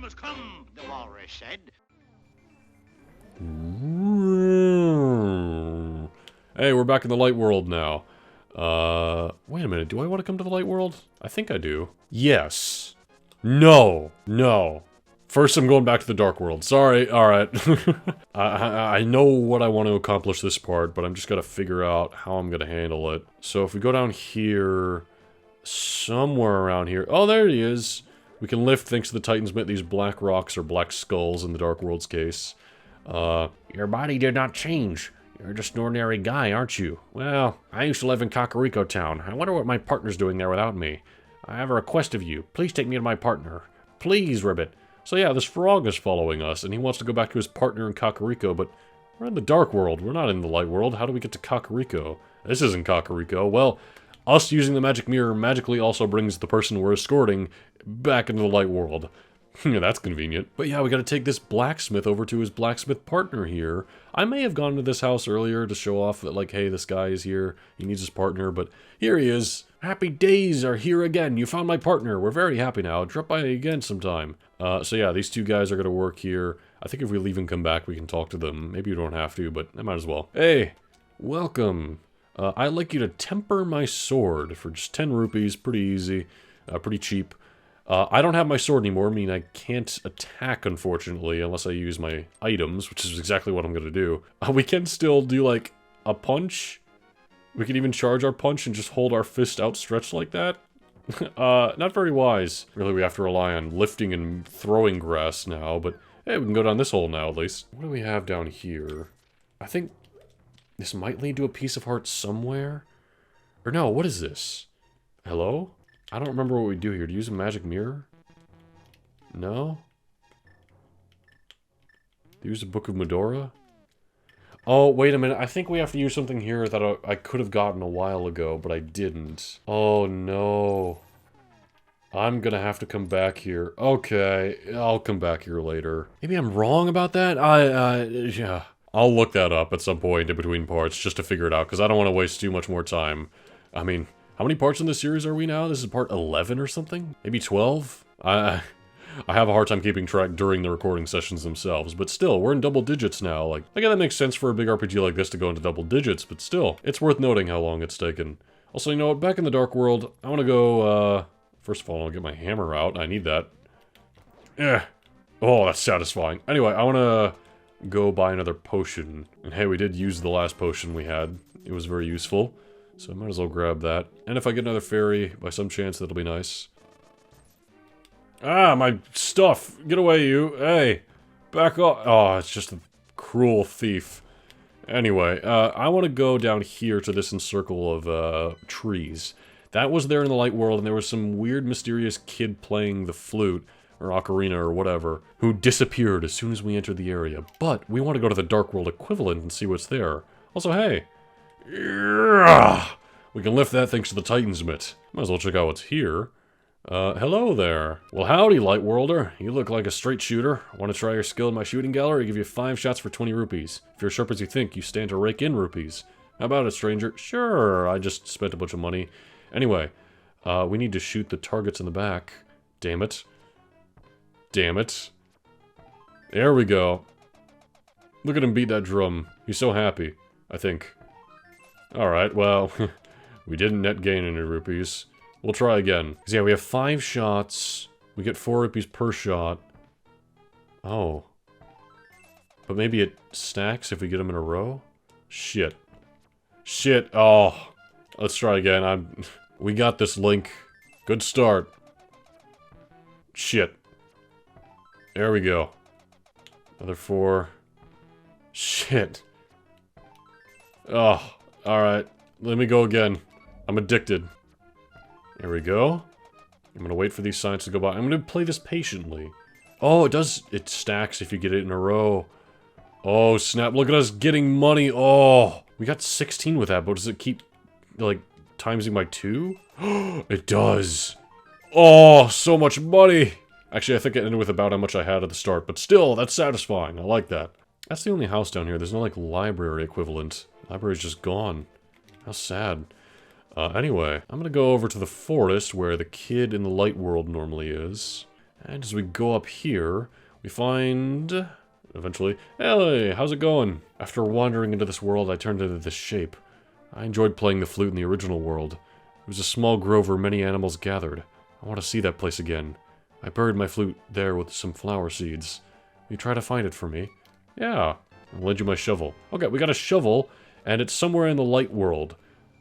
has come, the walrus said. Hey, we're back in the light world now. Wait a minute, do I want to come to the light world? I think I do. Yes. No. No. First, I'm going back to the dark world. Sorry, alright. I know what I want to accomplish this part, but I'm just gotta figure out how I'm gonna handle it. So if we go down here, somewhere around here. Oh, there he is. We can lift, thanks to the Titan's Mitt, these black rocks, or black skulls in the dark world's case. Your body did not change. You're just an ordinary guy, aren't you? Well, I used to live in Kakariko Town. I wonder what my partner's doing there without me. I have a request of you. Please take me to my partner. Please, Ribbit. So yeah, this frog is following us, and he wants to go back to his partner in Kakariko, but we're in the dark world. We're not in the light world. How do we get to Kakariko? This isn't Kakariko. Well, us using the magic mirror magically also brings the person we're escorting back into the light world. Yeah, that's convenient. But yeah, we gotta take this blacksmith over to his blacksmith partner here. I may have gone to this house earlier to show off that, like, hey, this guy is here. He needs his partner, but here he is. Happy days are here again. You found my partner. We're very happy now. Drop by again sometime. So yeah, these two guys are gonna work here. I think if we leave and come back, we can talk to them. Maybe you don't have to, but I might as well. Hey, welcome. I'd like you to temper my sword for just 10 rupees. Pretty easy. Pretty cheap. I don't have my sword anymore, meaning I can't attack, unfortunately, unless I use my items, which is exactly what I'm gonna do. We can still do, like, a punch. We can even charge our punch and just hold our fist outstretched like that. Not very wise. Really, we have to rely on lifting and throwing grass now, but hey, we can go down this hole now, at least. What do we have down here? I think this might lead to a piece of heart somewhere. Or no, what is this? Hello? I don't remember what we do here. Do you use a magic mirror? No? Do you use a Book of Medora? Oh, wait a minute. I think we have to use something here that I could have gotten a while ago, but I didn't. Oh, no. I'm gonna have to come back here. Okay, I'll come back here later. Maybe I'm wrong about that? Yeah. I'll look that up at some point in between parts just to figure it out, because I don't want to waste too much more time. I mean, how many parts in this series are we now? This is part 11 or something? Maybe 12? I have a hard time keeping track during the recording sessions themselves, but still, we're in double digits now. Like, I guess that makes sense for a big RPG like this to go into double digits, but still, it's worth noting how long it's taken. Also, you know what? Back in the Dark World, I want to go, first of all, I'll get my hammer out. I need that. Oh, that's satisfying. Anyway, I want to go buy another potion. And hey, we did use the last potion we had. It was very useful. So I might as well grab that. And if I get another fairy, by some chance, that'll be nice. Ah, my stuff! Get away, you! Hey! Back off! Oh, it's just a cruel thief. Anyway, I want to go down here to this encircle of, trees. That was there in the light world, and there was some weird, mysterious kid playing the flute, or ocarina, or whatever, who disappeared as soon as we entered the area. But we want to go to the Dark World equivalent and see what's there. Also, hey! We can lift that thanks to the Titan's Mitt. Might as well check out what's here. Hello there. Well, howdy, Light Worlder. You look like a straight shooter. Want to try your skill in my shooting gallery? Give you 5 shots for 20 rupees. If you're as sharp as you think, you stand to rake in rupees. How about it, stranger? Sure, I just spent a bunch of money. Anyway, we need to shoot the targets in the back. Damn it. Damn it. There we go. Look at him beat that drum. He's so happy, I think. Alright, well, we didn't net gain any rupees. We'll try again. 'Cause yeah, we have 5 shots. We get 4 rupees per shot. Oh. But maybe it stacks if we get them in a row? Shit. Shit. Oh. Let's try again. We got this, Link. Good start. Shit. There we go. Another 4. Shit. Oh. Alright. Let me go again. I'm addicted. There we go. I'm gonna wait for these signs to go by. I'm gonna play this patiently. Oh, it does. It stacks if you get it in a row. Oh, snap. Look at us getting money. Oh. We got 16 with that, but does it keep, like, timesing by 2? It does. Oh, so much money. Actually, I think it ended with about how much I had at the start, but still, that's satisfying. I like that. That's the only house down here. There's no, like, library equivalent. Library's just gone. How sad. Anyway, I'm gonna go over to the forest where the kid in the light world normally is. And as we go up here, we find... Eventually, hey, how's it going? After wandering into this world, I turned into this shape. I enjoyed playing the flute in the original world. It was a small grove where many animals gathered. I want to see that place again. I buried my flute there with some flower seeds. Will you try to find it for me? Yeah, I'll lend you my shovel. Okay, we got a shovel, and it's somewhere in the light world.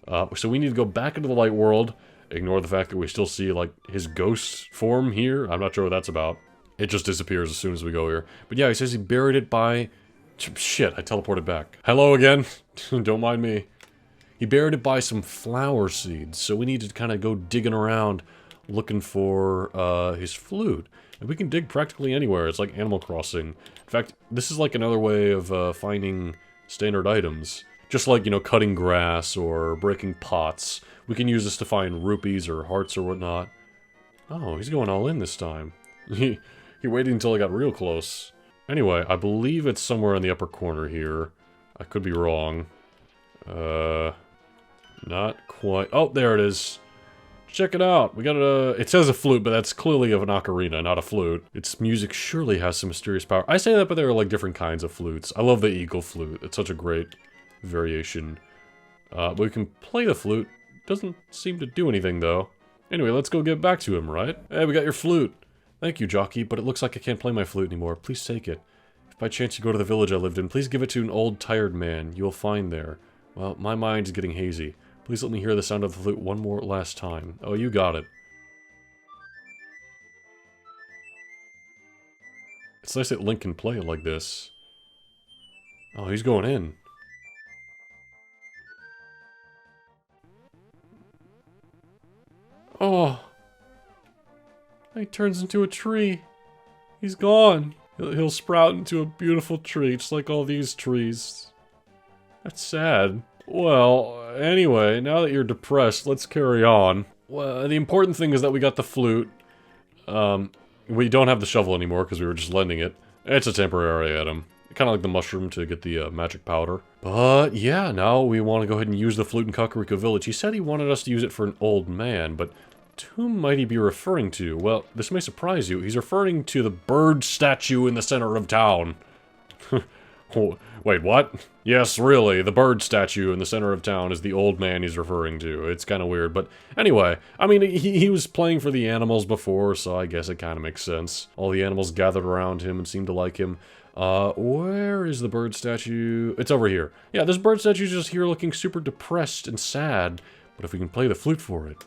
So we need to go back into the light world. Ignore the fact that we still see, like, his ghost form here. I'm not sure what that's about. It just disappears as soon as we go here. But yeah, he says he buried it by... Shit, I teleported back. Hello again. Don't mind me. He buried it by some flower seeds, so we need to kind of go digging around looking for his flute. And we can dig practically anywhere. It's like Animal Crossing. In fact, this is like another way of finding standard items. Just like, you know, cutting grass or breaking pots. We can use this to find rupees or hearts or whatnot. Oh, he's going all in this time. He waited until I got real close. Anyway, I believe it's somewhere in the upper corner here. I could be wrong. Not quite. Oh, there it is. Check it out. We got a... It says a flute, but that's clearly of an ocarina, not a flute. Its music surely has some mysterious power. I say that, but there are like different kinds of flutes. I love the eagle flute. It's such a great variation. But we can play the flute. Doesn't seem to do anything, though. Anyway, let's go get back to him, right? Hey, we got your flute. Thank you, Jockey, but it looks like I can't play my flute anymore. Please take it. If by chance you go to the village I lived in, please give it to an old, tired man you will find there. Well, my mind is getting hazy. Please let me hear the sound of the flute one more last time. Oh, you got it. It's nice that Link can play it like this. Oh, he's going in. Oh. He turns into a tree. He's gone. He'll sprout into a beautiful tree, just like all these trees. That's sad. Well, anyway, now that you're depressed, let's carry on. Well, the important thing is that we got the flute. We don't have the shovel anymore because we were just lending it. It's a temporary item. Kind of like the mushroom to get the magic powder. But yeah, now we want to go ahead and use the flute in Kakariko Village. He said he wanted us to use it for an old man, but to whom might he be referring to? Well, this may surprise you. He's referring to the bird statue in the center of town. Wait, what? Yes, really, the bird statue in the center of town is the old man he's referring to. It's kind of weird, but anyway, I mean, he was playing for the animals before, so I guess it kind of makes sense. All the animals gathered around him and seemed to like him. Where is the bird statue? It's over here. Yeah, this bird statue's just here looking super depressed and sad, but if we can play the flute for it...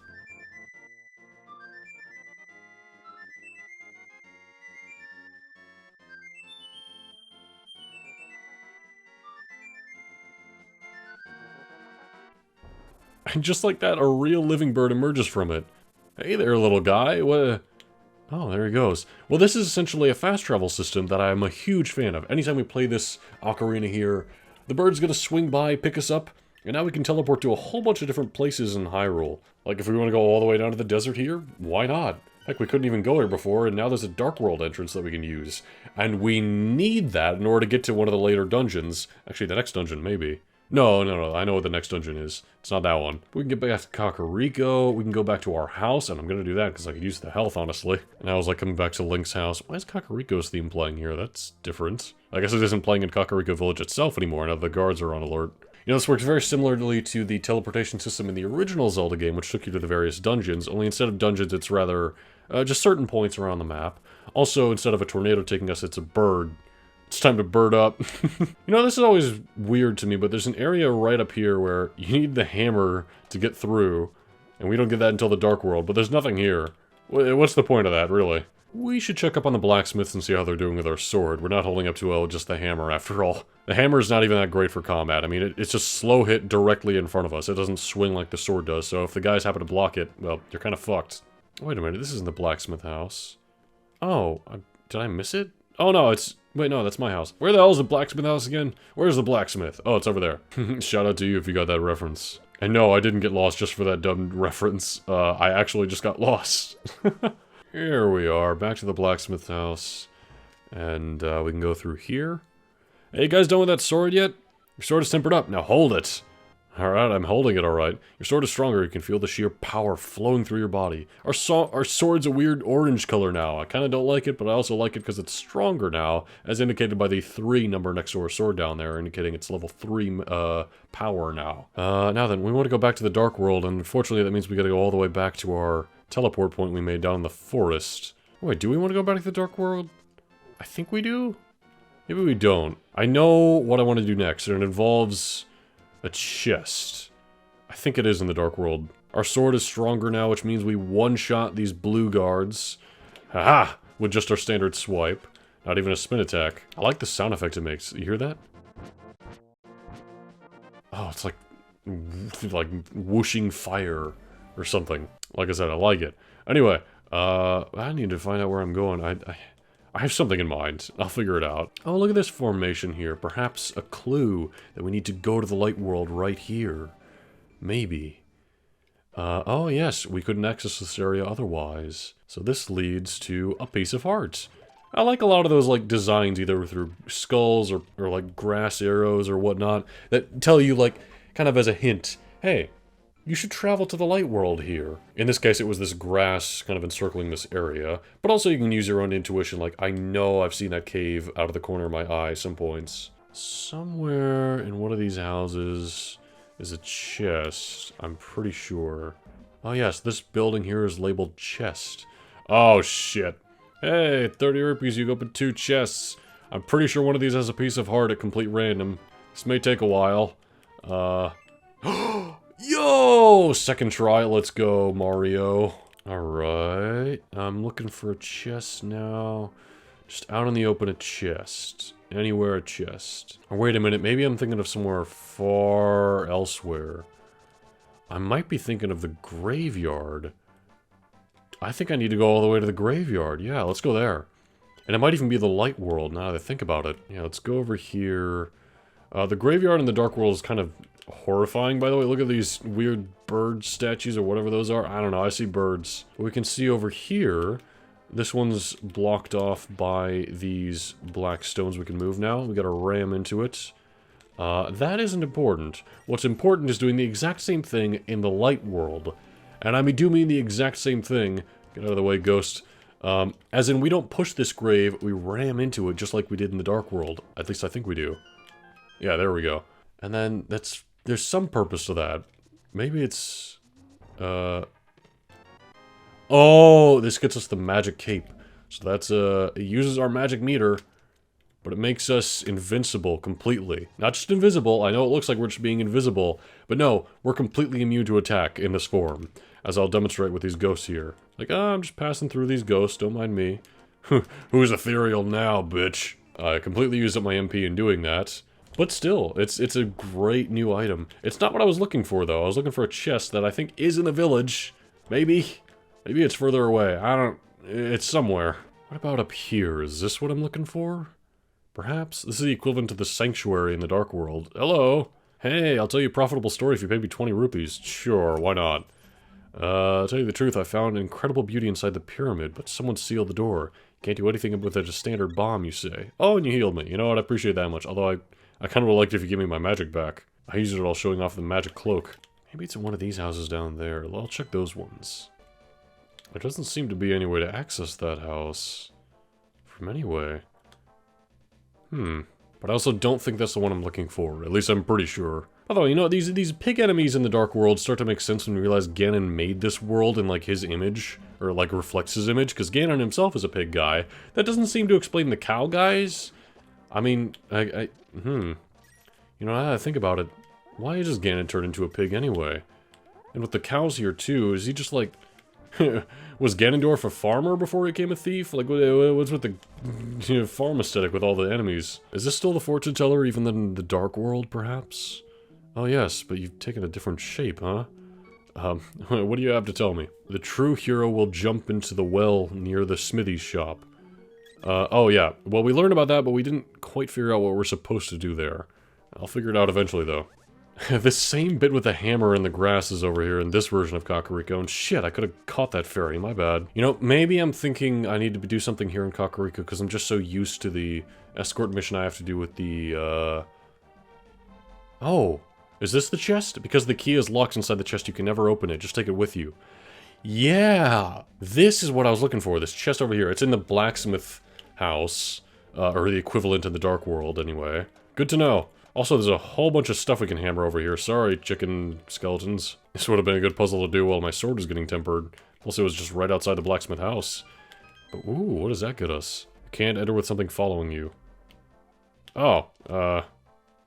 And just like that, a real living bird emerges from it. Hey there, little guy. What? Oh, there he goes. Well, this is essentially a fast travel system that I'm a huge fan of. Anytime we play this ocarina here, the bird's gonna swing by, pick us up, and now we can teleport to a whole bunch of different places in Hyrule. Like, if we want to go all the way down to the desert here, why not? Heck, we couldn't even go here before, and now there's a Dark World entrance that we can use. And we need that in order to get to one of the later dungeons. Actually, the next dungeon, maybe. No, I know what the next dungeon is. It's not that one. We can get back to Kakariko, we can go back to our house, and I'm gonna do that because I could use the health, honestly. And I was like coming back to Link's house. Why is Kakariko's theme playing here? That's different. I guess it isn't playing in Kakariko Village itself anymore, now the guards are on alert. You know, this works very similarly to the teleportation system in the original Zelda game, which took you to the various dungeons, only instead of dungeons, it's rather just certain points around the map. Also, instead of a tornado taking us, it's a bird. It's time to bird up. You know, this is always weird to me, but there's an area right up here where you need the hammer to get through, and we don't get that until the Dark World, but there's nothing here. What's the point of that, really? We should check up on the blacksmiths and see how they're doing with our sword. We're not holding up too well with just the hammer, after all. The hammer is not even that great for combat. I mean, it's just slow hit directly in front of us. It doesn't swing like the sword does, so if the guys happen to block it, well, you're kind of fucked. Wait a minute, this isn't the blacksmith house. Oh, did I miss it? Oh no, it's... Wait, no, that's my house. Where the hell is the blacksmith house again? Where's the blacksmith? Oh, it's over there. Shout out to you if you got that reference. And no, I didn't get lost just for that dumb reference. I actually just got lost. Here we are, back to the blacksmith house. And we can go through here. Hey, you guys done with that sword yet? Your sword is tempered up. Now hold it. Alright, I'm holding it alright. Your sword is stronger, you can feel the sheer power flowing through your body. Our sword's a weird orange color now. I kinda don't like it, but I also like it because it's stronger now, as indicated by the 3 number next to our sword down there, indicating it's level 3 power now. Now then, we want to go back to the Dark World, and unfortunately that means we gotta go all the way back to our teleport point we made down in the forest. Wait, do we want to go back to the Dark World? I think we do? Maybe we don't. I know what I want to do next, and it involves a chest. I think it is in the Dark World. Our sword is stronger now, which means we one-shot these blue guards. Haha! With just our standard swipe. Not even a spin attack. I like the sound effect it makes. You hear that? Oh, it's like whooshing fire or something. Like I said, I like it. Anyway, I need to find out where I'm going. I have something in mind. I'll figure it out. Oh, look at this formation here. Perhaps a clue that we need to go to the light world right here. Maybe. Oh yes, we couldn't access this area otherwise. So this leads to a piece of heart. I like a lot of those like designs, either through skulls or like grass arrows or whatnot, that tell you like, kind of as a hint, hey, you should travel to the light world here. In this case, it was this grass kind of encircling this area. But also you can use your own intuition, like, I know I've seen that cave out of the corner of my eye some points. Somewhere in one of these houses is a chest, I'm pretty sure. Oh yes, this building here is labeled chest. Oh shit. Hey, 30 rupees, you open 2 chests. I'm pretty sure one of these has a piece of heart at complete random. This may take a while. Yo! Second try, let's go, Mario. Alright, I'm looking for a chest now. Just out in the open, a chest. Anywhere a chest. Or wait a minute, maybe I'm thinking of somewhere far elsewhere. I might be thinking of the graveyard. I think I need to go all the way to the graveyard. Yeah, let's go there. And it might even be the light world, now that I think about it. Yeah, let's go over here. The graveyard in the Dark World is kind of horrifying, by the way. Look at these weird bird statues or whatever those are. I don't know, I see birds. But we can see over here, this one's blocked off by these black stones we can move now. We gotta ram into it. That isn't important. What's important is doing the exact same thing in the light world. And I do mean the exact same thing. Get out of the way, ghost. As in, we don't push this grave, we ram into it just like we did in the Dark World. At least I think we do. Yeah, there we go. And then, there's some purpose to that. Maybe it's... Oh, this gets us the magic cape. So that's, it uses our magic meter, but it makes us invincible completely. Not just invisible, I know it looks like we're just being invisible, but no, we're completely immune to attack in this form, as I'll demonstrate with these ghosts here. Like, I'm just passing through these ghosts, don't mind me. Who's ethereal now, bitch? I completely used up my MP in doing that. But still, it's a great new item. It's not what I was looking for, though. I was looking for a chest that I think is in the village. Maybe it's further away. I don't... It's somewhere. What about up here? Is this what I'm looking for? Perhaps? This is the equivalent to the sanctuary in the Dark World. Hello! Hey, I'll tell you a profitable story if you pay me 20 rupees. Sure, why not? To tell you the truth, I found incredible beauty inside the pyramid, but someone sealed the door. Can't do anything with a standard bomb, you say. Oh, and you healed me. You know what? I appreciate that much. Although I kind of would like it if you give me my magic back. I used it all showing off the magic cloak. Maybe it's in one of these houses down there. I'll check those ones. There doesn't seem to be any way to access that house from anyway. But I also don't think that's the one I'm looking for. At least I'm pretty sure. Although, you know, these pig enemies in the Dark World start to make sense when you realize Ganon made this world in, like, his image. Or, like, reflects his image. Because Ganon himself is a pig guy. That doesn't seem to explain the cow guys. I mean, you know, now that I think about it, why does Ganon turn into a pig anyway? And with the cows here, too, is he just, like... Was Ganondorf a farmer before he became a thief? Like, what's with the farm aesthetic with all the enemies? Is this still the fortune teller even in the Dark World, perhaps? Oh yes, but you've taken a different shape, huh? What do you have to tell me? The true hero will jump into the well near the smithy's shop. Oh yeah, well we learned about that, but we didn't quite figure out what we're supposed to do there. I'll figure it out eventually, though. This same bit with the hammer in the grass is over here in this version of Kakariko, and shit, I could have caught that fairy, my bad. You know, maybe I'm thinking I need to do something here in Kakariko because I'm just so used to the escort mission I have to do with the, Oh, Is this the chest? Because the key is locked inside the chest, you can never open it. Just take it with you. Yeah! This is what I was looking for, this chest over here. It's in the blacksmith house. Or the equivalent in the Dark World, anyway. Good to know. Also, there's a whole bunch of stuff we can hammer over here. Sorry, chicken skeletons. This would have been a good puzzle to do while my sword was getting tempered. Also, it was just right outside the blacksmith house. But, ooh, what does that get us? Can't enter with something following you. Oh,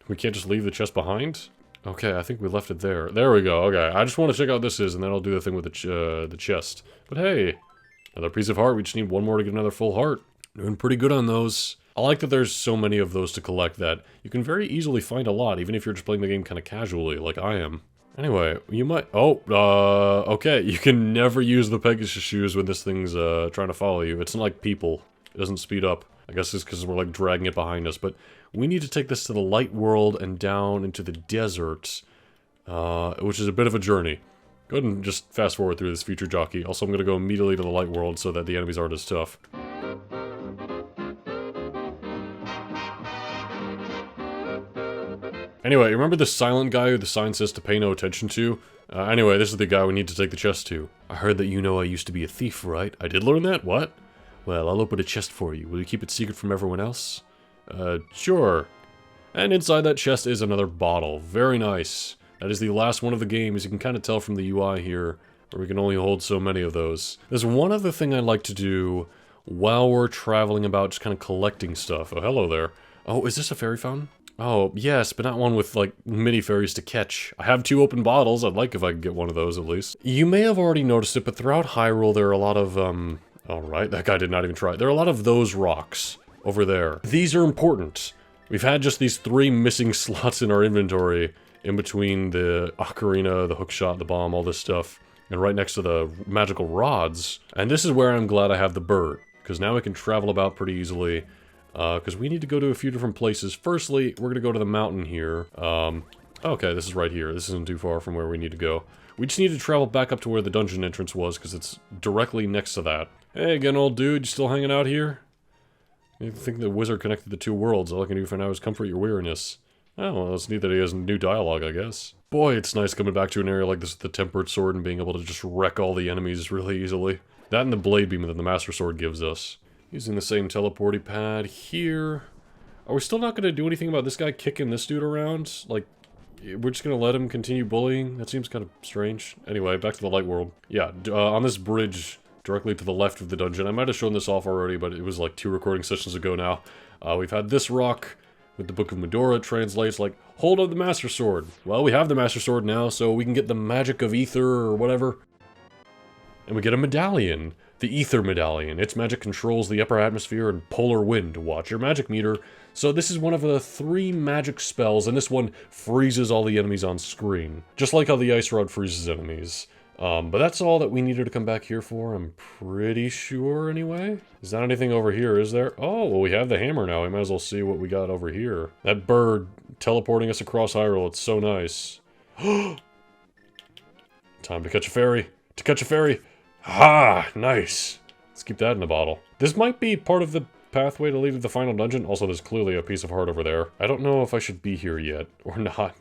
we can't just leave the chest behind? Okay, I think we left it there. There we go, okay. I just want to check out what this is, and then I'll do the thing with the chest. But hey, another piece of heart. We just need one more to get another full heart. Doing pretty good on those. I like that there's so many of those to collect that you can very easily find a lot, even if you're just playing the game kind of casually, like I am. Anyway, you might... Oh, okay. You can never use the Pegasus shoes when this thing's, trying to follow you. It's not like people. It doesn't speed up. I guess it's because we're, like, dragging it behind us. But we need to take this to the light world and down into the desert, which is a bit of a journey. Go ahead and just fast forward through this future jockey. Also, I'm going to go immediately to the light world so that the enemies aren't as tough. Anyway, remember the silent guy who the sign says to pay no attention to? Anyway, this is the guy we need to take the chest to. I heard that you know I used to be a thief, right? I did learn that? What? Well, I'll open a chest for you. Will you keep it secret from everyone else? Sure. And inside that chest is another bottle. Very nice. That is the last one of the game, as you can kind of tell from the UI here, where we can only hold so many of those. There's one other thing I'd like to do while we're traveling about, just kind of collecting stuff. Oh, hello there. Oh, is this a fairy fountain? Oh, yes, but not one with, like, mini fairies to catch. I have 2 open bottles. I'd like if I could get one of those, at least. You may have already noticed it, but throughout Hyrule, there are a lot of, Alright, that guy did not even try. There are a lot of those rocks over there. These are important. We've had just these 3 missing slots in our inventory in between the ocarina, the hookshot, the bomb, all this stuff, and right next to the magical rods. And this is where I'm glad I have the bird, because now we can travel about pretty easily. Because we need to go to a few different places. Firstly, we're going to go to the mountain here. Okay, this is right here. This isn't too far from where we need to go. We just need to travel back up to where the dungeon entrance was, because it's directly next to that. Hey again, old dude, you still hanging out here? You think the wizard connected the 2 worlds. All I can do for now is comfort your weariness. Oh, well, it's neat that he has new dialogue, I guess. Boy, it's nice coming back to an area like this with the tempered sword and being able to just wreck all the enemies really easily. That and the blade beam that the Master Sword gives us. Using the same teleporty pad here. Are we still not going to do anything about this guy kicking this dude around? Like, we're just going to let him continue bullying? That seems kind of strange. Anyway, back to the light world. Yeah, on this bridge directly to the left of the dungeon. I might have shown this off already, but it was like 2 recording sessions ago now. We've had this rock with the Book of Medora. It translates like, hold on the Master Sword. Well, we have the Master Sword now, so we can get the magic of ether or whatever. And we get a medallion. The Ether Medallion. Its magic controls the upper atmosphere and polar wind. Watch your magic meter. So this is one of the 3 magic spells, and this one freezes all the enemies on screen. Just like how the Ice Rod freezes enemies. But that's all that we needed to come back here for, I'm pretty sure, anyway. Is not anything over here, is there? Oh, well, we have the hammer now. We might as well see what we got over here. That bird teleporting us across Hyrule. It's so nice. Time to catch a fairy. To catch a fairy. Ah, nice. Let's keep that in the bottle. This might be part of the pathway to lead to the final dungeon. Also, there's clearly a piece of heart over there. I don't know if I should be here yet, or not.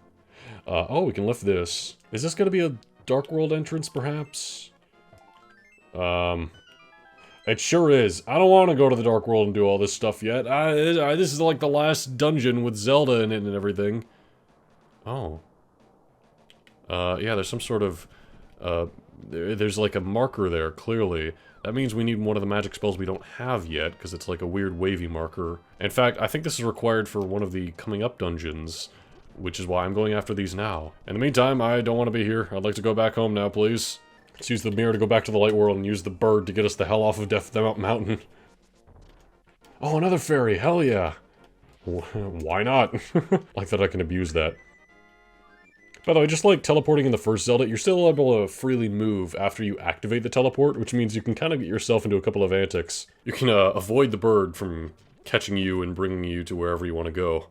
Oh, we can lift this. Is this gonna be a Dark World entrance, perhaps? It sure is. I don't want to go to the Dark World and do all this stuff yet. This is like the last dungeon with Zelda in it and everything. Oh. Yeah, there's some sort of, there's like a marker there, clearly. That means we need one of the magic spells we don't have yet, because it's like a weird wavy marker. In fact, I think this is required for one of the coming up dungeons, which is why I'm going after these now. In the meantime, I don't want to be here. I'd like to go back home now, please. Let's use the mirror to go back to the light world and use the bird to get us the hell off of Death Mountain. Oh, another fairy, hell yeah. Why not? Like that I can abuse that. By the way, just like teleporting in the first Zelda, you're still able to freely move after you activate the teleport, which means you can kind of get yourself into a couple of antics. You can avoid the bird from catching you and bringing you to wherever you want to go.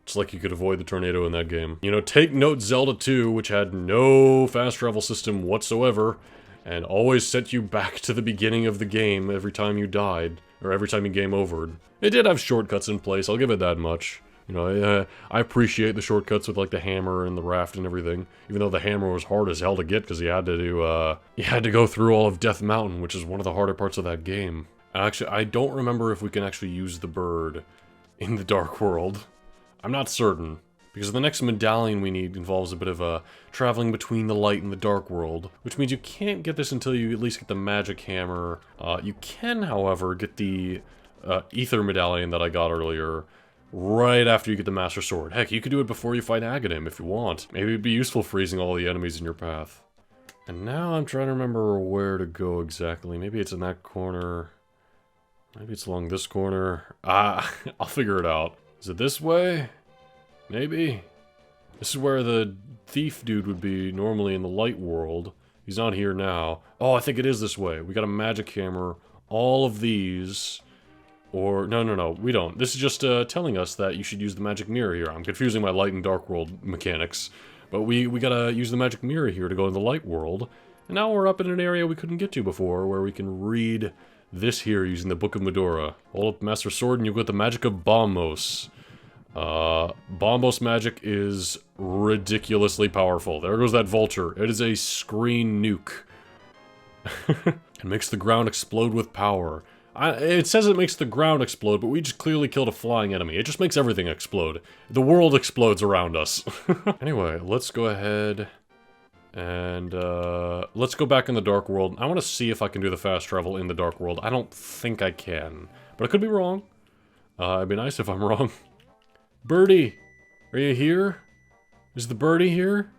Just like you could avoid the tornado in that game. You know, take note Zelda 2, which had no fast travel system whatsoever, and always sent you back to the beginning of the game every time you died, or every time you game overed. It did have shortcuts in place, I'll give it that much. You know, I appreciate the shortcuts with like the hammer and the raft and everything. Even though the hammer was hard as hell to get because you had to go through all of Death Mountain, which is one of the harder parts of that game. Actually, I don't remember if we can actually use the bird in the Dark World. I'm not certain. Because the next medallion we need involves a bit of traveling between the light and the dark world, which means you can't get this until you at least get the magic hammer. You can, however, get the ether medallion that I got earlier right after you get the master sword. Heck, you could do it before you fight Aghanim if you want. Maybe it'd be useful freezing all the enemies in your path. And now I'm trying to remember where to go exactly. Maybe it's in that corner. Maybe it's along this corner. I'll figure it out. Is it this way? Maybe? This is where the thief dude would be normally in the light world. He's not here now. Oh, I think it is this way. We got a magic hammer. All of these. Or, no, we don't. This is just telling us that you should use the magic mirror here. I'm confusing my light and dark world mechanics. But we gotta use the magic mirror here to go in the light world. And now we're up in an area we couldn't get to before, where we can read this here using the Book of Medora. Hold up the Master Sword and you'll get the magic of Bombos. Bombos magic is ridiculously powerful. There goes that vulture. It is a screen nuke. It makes the ground explode with power. It says it makes the ground explode, but we just clearly killed a flying enemy. It just makes everything explode. The world explodes around us. Anyway, let's go ahead and let's go back in the Dark World. I want to see if I can do the fast travel in the Dark World. I don't think I can, but I could be wrong. It'd be nice if I'm wrong. Birdie, are you here? Is the birdie here?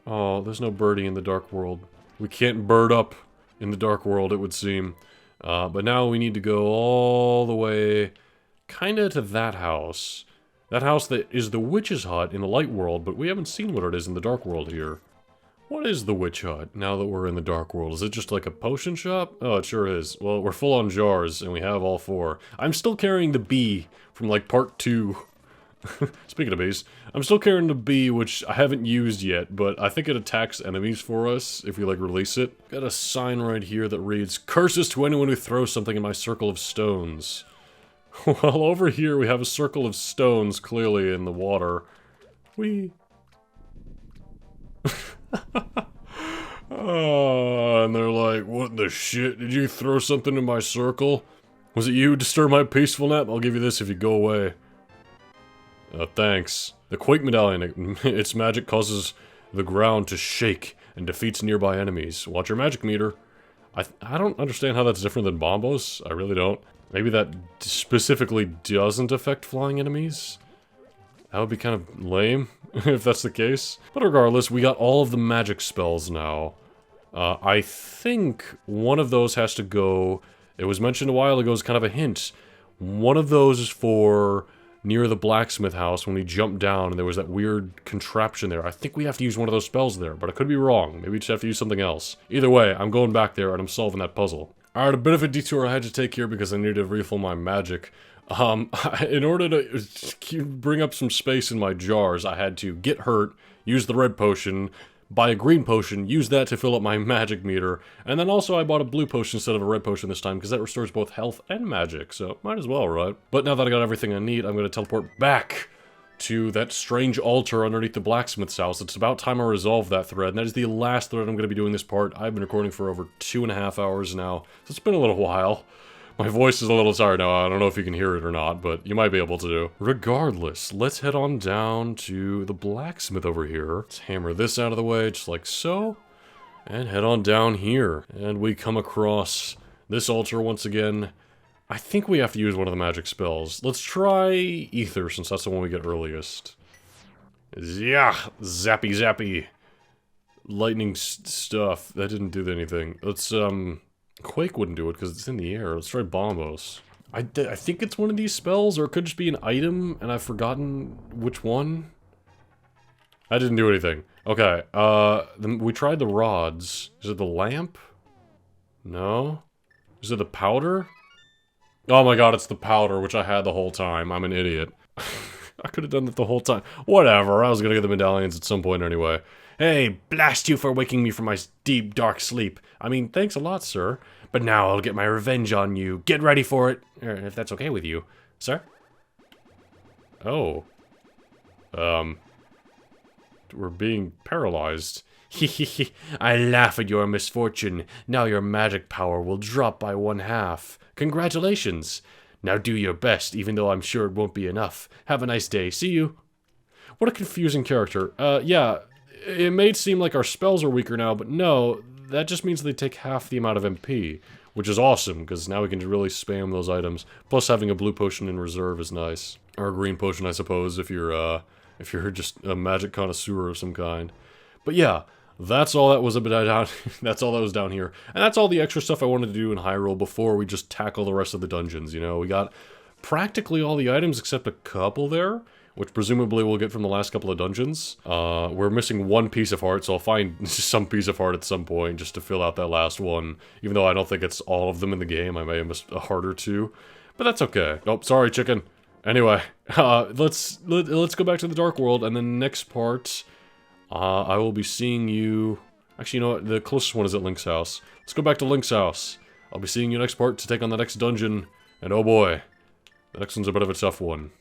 Oh, there's no birdie in the Dark World. We can't bird up in the Dark World, it would seem. But now we need to go all the way, kinda to that house. That house that is the witch's hut in the Light World, but we haven't seen what it is in the Dark World here. What is the witch hut, now that we're in the Dark World? Is it just like a potion shop? Oh, it sure is. Well, we're full on jars, and we have all 4. I'm still carrying the bee from, like, part 2. Speaking of bees, I'm still carrying the bee, which I haven't used yet, but I think it attacks enemies for us if we, like, release it. Got a sign right here that reads, "Curses to anyone who throws something in my circle of stones." Well, over here we have a circle of stones, clearly in the water. Whee! Oh, and they're like, "What the shit? Did you throw something in my circle? Was it you who disturbed my peaceful nap? I'll give you this if you go away." Thanks. The Quake Medallion, its magic causes the ground to shake and defeats nearby enemies. Watch your magic meter. I don't understand how that's different than Bombos. I really don't. Maybe that specifically doesn't affect flying enemies? That would be kind of lame, if that's the case. But regardless, we got all of the magic spells now. I think one of those has to go... It was mentioned a while ago as kind of a hint. One of those is for... near the blacksmith house when we jumped down and there was that weird contraption there. I think we have to use one of those spells there, but I could be wrong. Maybe we just have to use something else. Either way, I'm going back there and I'm solving that puzzle. Alright, a bit of a detour I had to take here because I needed to refill my magic. In order to bring up some space in my jars, I had to get hurt, use the red potion, buy a green potion, use that to fill up my magic meter, and then also I bought a blue potion instead of a red potion this time, because that restores both health and magic, so might as well, right? But now that I got everything I need, I'm going to teleport back to that strange altar underneath the blacksmith's house. It's about time I resolve that thread, and that is the last thread I'm going to be doing this part. I've been recording for over 2.5 hours now, so it's been a little while. My voice is a little tired now, I don't know if you can hear it or not, but you might be able to do. Regardless, let's head on down to the blacksmith over here. Let's hammer this out of the way, just like so. And head on down here. And we come across this altar once again. I think we have to use one of the magic spells. Let's try Ether, since that's the one we get earliest. Yeah, zappy zappy. Lightning stuff. That didn't do anything. Let's, Quake wouldn't do it because it's in the air. Let's try Bombos. I think it's one of these spells, or it could just be an item, and I've forgotten which one. That didn't do anything. Okay, we tried the rods. Is it the lamp? No? Is it the powder? Oh my god, it's the powder, which I had the whole time. I'm an idiot. I could have done that the whole time. Whatever, I was gonna get the medallions at some point anyway. Hey, blast you for waking me from my deep, dark sleep. I mean, thanks a lot, sir. But now I'll get my revenge on you. Get ready for it. If that's okay with you, sir. Oh. We're being paralyzed. Hehehe, I laugh at your misfortune. Now your magic power will drop by 1/2. Congratulations! Now do your best, even though I'm sure it won't be enough. Have a nice day. See you. What a confusing character. Yeah, it may seem like our spells are weaker now, but no, that just means they take half the amount of MP, which is awesome, because now we can really spam those items. Plus, having a blue potion in reserve is nice. Or a green potion, I suppose, if you're just a magic connoisseur of some kind. But yeah, that's all that was a bit down. That's all that was down here, and that's all the extra stuff I wanted to do in Hyrule before we just tackle the rest of the dungeons. You know, we got practically all the items except a couple there, which presumably we'll get from the last couple of dungeons. We're missing one piece of heart, so I'll find some piece of heart at some point just to fill out that last one. Even though I don't think it's all of them in the game, I may have missed a heart or two, but that's okay. Oh, sorry, chicken. Anyway, let's go back to the Dark World, and the next part, I will be seeing you... Actually, you know what? The closest one is at Link's house. Let's go back to Link's house. I'll be seeing you next part to take on the next dungeon, and oh boy, the next one's a bit of a tough one.